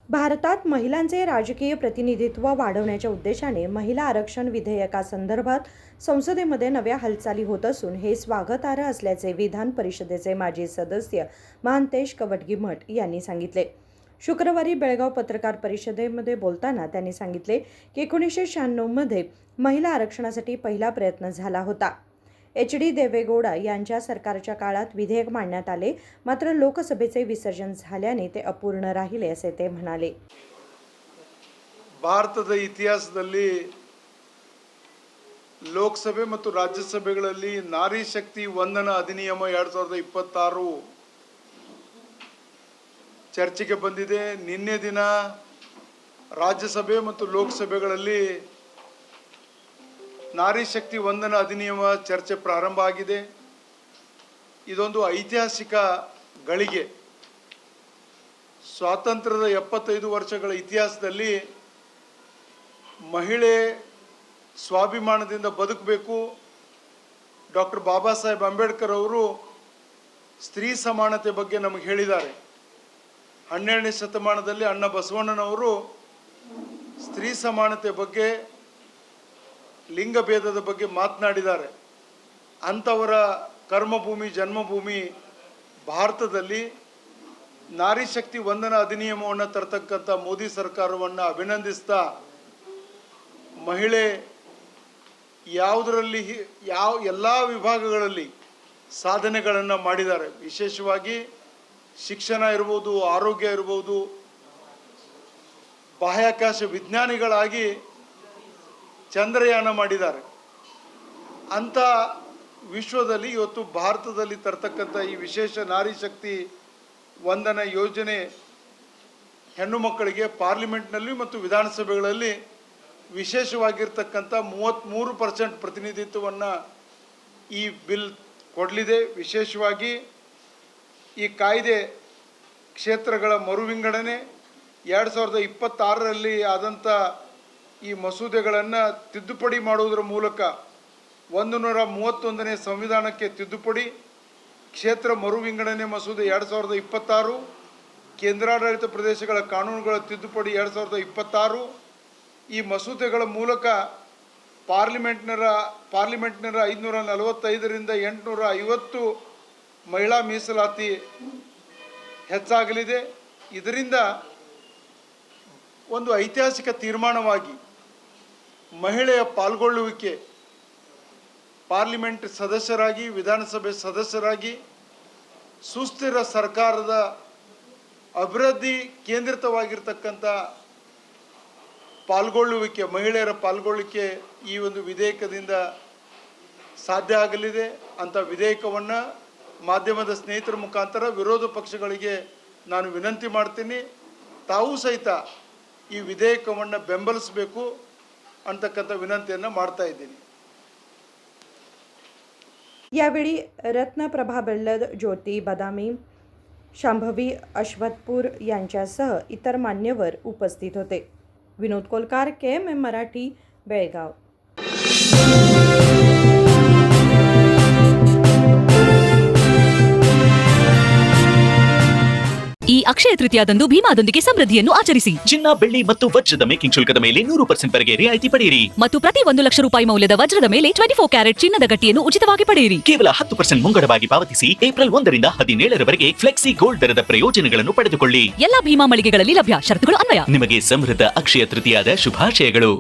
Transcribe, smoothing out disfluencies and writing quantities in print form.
भारतात महिलांचे राजकीय प्रतिनिधित्व वाढवण्याच्या उद्देशाने महिला आरक्षण विधेयकासंदर्भात संसदेमध्ये नव्या हालचाली होत असून हे स्वागतार्ह असल्याचे विधान परिषदेचे माजी सदस्य महांतेश कवटगीमठ यांनी सांगितले। शुक्रवारी बेळगाव पत्रकार परिषदेमध्ये बोलताना त्यांनी सांगितले की 1996 मध्ये महिला आरक्षणासाठी पहिला प्रयत्न झाला होता। एच.डी. देवेगौडा यांच्या सरकारच्या काळात विधेयक मांडण्यात आले, मात्र लोकसभेचे विसर्जन झाल्याने ते अपूर्ण राहिले असे ते म्हणाले। ಭಾರತದ ಇತಿಹಾಸದಲ್ಲಿ ಲೋಕಸಭೆ ಮತ್ತು ರಾಜ್ಯಸಭೆಗಳಲ್ಲಿ ನಾರಿ ಶಕ್ತಿ ವಂದನಾ ಅಧಿನಿಯಮ 2026 ಚರ್ಚೆಗೆ ಬಂದಿದೆ। ನಿನ್ನೆ ದಿನ ರಾಜ್ಯಸಭೆ ಮತ್ತು ಲೋಕಸಭೆಗಳಲ್ಲಿ ನಾರಿ ಶಕ್ತಿ ವಂದನಾ ಅಧಿನಿಯಮ ಚರ್ಚೆ ಪ್ರಾರಂಭ ಆಗಿದೆ। ಇದೊಂದು ಐತಿಹಾಸಿಕ ಗಳಿಗೆ। ಸ್ವಾತಂತ್ರ್ಯದ 75 ವರ್ಷಗಳ ಇತಿಹಾಸದಲ್ಲಿ ಮಹಿಳೆ ಸ್ವಾಭಿಮಾನದಿಂದ ಬದುಕಬೇಕು, ಡಾಕ್ಟರ್ ಬಾಬಾ ಸಾಹೇಬ್ ಅಂಬೇಡ್ಕರ್ ಅವರು ಸ್ತ್ರೀ ಸಮಾನತೆ ಬಗ್ಗೆ ನಮಗೆ ಹೇಳಿದ್ದಾರೆ। 12ನೇ ಶತಮಾನದಲ್ಲಿ ಅಣ್ಣ ಬಸವಣ್ಣನವರು ಸ್ತ್ರೀ ಸಮಾನತೆ ಬಗ್ಗೆ, ಲಿಂಗಭೇದದ ಬಗ್ಗೆ ಮಾತನಾಡಿದ್ದಾರೆ। ಅಂಥವರ ಕರ್ಮಭೂಮಿ ಜನ್ಮಭೂಮಿ ಭಾರತದಲ್ಲಿ ನಾರಿ ಶಕ್ತಿ ವಂದನಾ ಅಧಿನಿಯಮವನ್ನು ತರತಕ್ಕಂಥ ಮೋದಿ ಸರ್ಕಾರವನ್ನು ಅಭಿನಂದಿಸ್ತಾ, ಮಹಿಳೆ ಯಾವುದರಲ್ಲಿ ಎಲ್ಲ ವಿಭಾಗಗಳಲ್ಲಿ ಸಾಧನೆಗಳನ್ನು ಮಾಡಿದ್ದಾರೆ। ವಿಶೇಷವಾಗಿ ಶಿಕ್ಷಣ ಇರಬಹುದು, ಆರೋಗ್ಯ ಇರಬಹುದು, ಬಾಹ್ಯಾಕಾಶ ವಿಜ್ಞಾನಿಗಳಾಗಿ ಚಂದ್ರಯಾನ ಮಾಡಿದ್ದಾರೆ। ಅಂಥ ವಿಶ್ವದಲ್ಲಿ ಇವತ್ತು ಭಾರತದಲ್ಲಿ ತರತಕ್ಕಂಥ ಈ ವಿಶೇಷ ನಾರಿ ಶಕ್ತಿ ವಂದನಾ ಯೋಜನೆ ಹೆಣ್ಣು ಮಕ್ಕಳಿಗೆ ಪಾರ್ಲಿಮೆಂಟ್ನಲ್ಲಿ ಮತ್ತು ವಿಧಾನಸಭೆಗಳಲ್ಲಿ ವಿಶೇಷವಾಗಿರ್ತಕ್ಕಂಥ 33% ಪ್ರತಿನಿಧಿತ್ವವನ್ನು ಈ ಬಿಲ್ ಕೊಡಲಿದೆ। ವಿಶೇಷವಾಗಿ ಈ ಕಾಯ್ದೆ ಕ್ಷೇತ್ರಗಳ ಮರುವಿಂಗಡಣೆ 2026ರಲ್ಲಿ ಆದಂಥ ಈ ಮಸೂದೆಗಳನ್ನು ತಿದ್ದುಪಡಿ ಮಾಡುವುದರ ಮೂಲಕ 131ನೇ ಸಂವಿಧಾನಕ್ಕೆ ತಿದ್ದುಪಡಿ, ಕ್ಷೇತ್ರ ಮರುವಿಂಗಡಣೆ ಮಸೂದೆ 2026, ಕೇಂದ್ರಾಡಳಿತ ಪ್ರದೇಶಗಳ ಕಾನೂನುಗಳ ತಿದ್ದುಪಡಿ 2026, ಈ ಮಸೂದೆಗಳ ಮೂಲಕ ಪಾರ್ಲಿಮೆಂಟ್ನರ 545ರಿಂದ 850 ಮಹಿಳಾ ಮೀಸಲಾತಿ ಹೆಚ್ಚಾಗಲಿದೆ। ಇದರಿಂದ ಒಂದು ಐತಿಹಾಸಿಕ ತೀರ್ಮಾನವಾಗಿ ಮಹಿಳೆಯ ಪಾಲ್ಗೊಳ್ಳುವಿಕೆ, ಪಾರ್ಲಿಮೆಂಟ್ ಸದಸ್ಯರಾಗಿ, ವಿಧಾನಸಭೆ ಸದಸ್ಯರಾಗಿ ಸುಸ್ಥಿರ ಸರ್ಕಾರದ ಅಭಿವೃದ್ಧಿ ಕೇಂದ್ರಿತವಾಗಿರ್ತಕ್ಕಂಥ ಪಾಲ್ಗೊಳ್ಳುವಿಕೆ, ಮಹಿಳೆಯರ ಪಾಲ್ಗೊಳ್ಳುವಿಕೆ ಈ ಒಂದು ವಿಧೇಯಕದಿಂದ ಸಾಧ್ಯ ಆಗಲಿದೆ। ಅಂಥ ವಿಧೇಯಕವನ್ನು ಮಾಧ್ಯಮದ ಸ್ನೇಹಿತರ ಮುಖಾಂತರ ವಿರೋಧ ಪಕ್ಷಗಳಿಗೆ ನಾನು ವಿನಂತಿ ಮಾಡ್ತೀನಿ, ತಾವು ಸಹಿತ ಈ ವಿಧೇಯಕವನ್ನು ಬೆಂಬಲಿಸಬೇಕು ಅಂತಕ್ಕಂಥ ವಿನಂತಿಯನ್ನು ಮಾಡ್ತಾ ಇದ್ದೀನಿ। यावेळी रत्नप्रभा बल्लद, ज्योती बदामी, शांभवी अश्वथपूर यांच्यासह इतर मान्यवर उपस्थित होते। विनोद कोलकार, KMM मराठी, बेळगाव। ಈ ಅಕ್ಷಯ ತೃತೀಯದಂದು ಭೀಮಾದೊಂದಿಗೆ ಸಮೃದ್ಧಿಯನ್ನು ಆಚರಿಸಿ। ಚಿನ್ನ, ಬೆಳ್ಳಿ ಮತ್ತು ವಜ್ರದ ಮೇಕಿಂಗ್ ಶುಲ್ಕದ ಮೇಲೆ 100% ವರೆಗೆ ರಿಯಾಯಿತಿ ಪಡೆಯಿರಿ ಮತ್ತು ಪ್ರತಿ 1 ಲಕ್ಷ ರೂಪಾಯಿ ಮೌಲ್ಯದ ವಜ್ರದ ಮೇಲೆ 24 ಕ್ಯಾರೆಟ್ ಚಿನ್ನದ ಗಟ್ಟಿಯನ್ನು ಉಚಿತವಾಗಿ ಪಡೆಯಿರಿ। ಕೇವಲ 10% ಮುಂಗಡವಾಗಿ ಪಾವತಿಸಿ ಏಪ್ರಿಲ್ 1ರಿಂದ 17ರವರೆಗೆ ಫ್ಲೆಕ್ಸಿ ಗೋಲ್ಡ್ ದರದ ಪ್ರಯೋಜನಗಳನ್ನು ಪಡೆದುಕೊಳ್ಳಿ। ಎಲ್ಲ ಭೀಮಾ ಮಳಿಗೆಗಳಲ್ಲಿ ಲಭ್ಯ, ಷರತ್ತುಗಳು ಅನ್ವಯ। ನಿಮಗೆ ಸಮೃದ್ಧ ಅಕ್ಷಯ ತೃತೀಯದ ಶುಭಾಶಯಗಳು।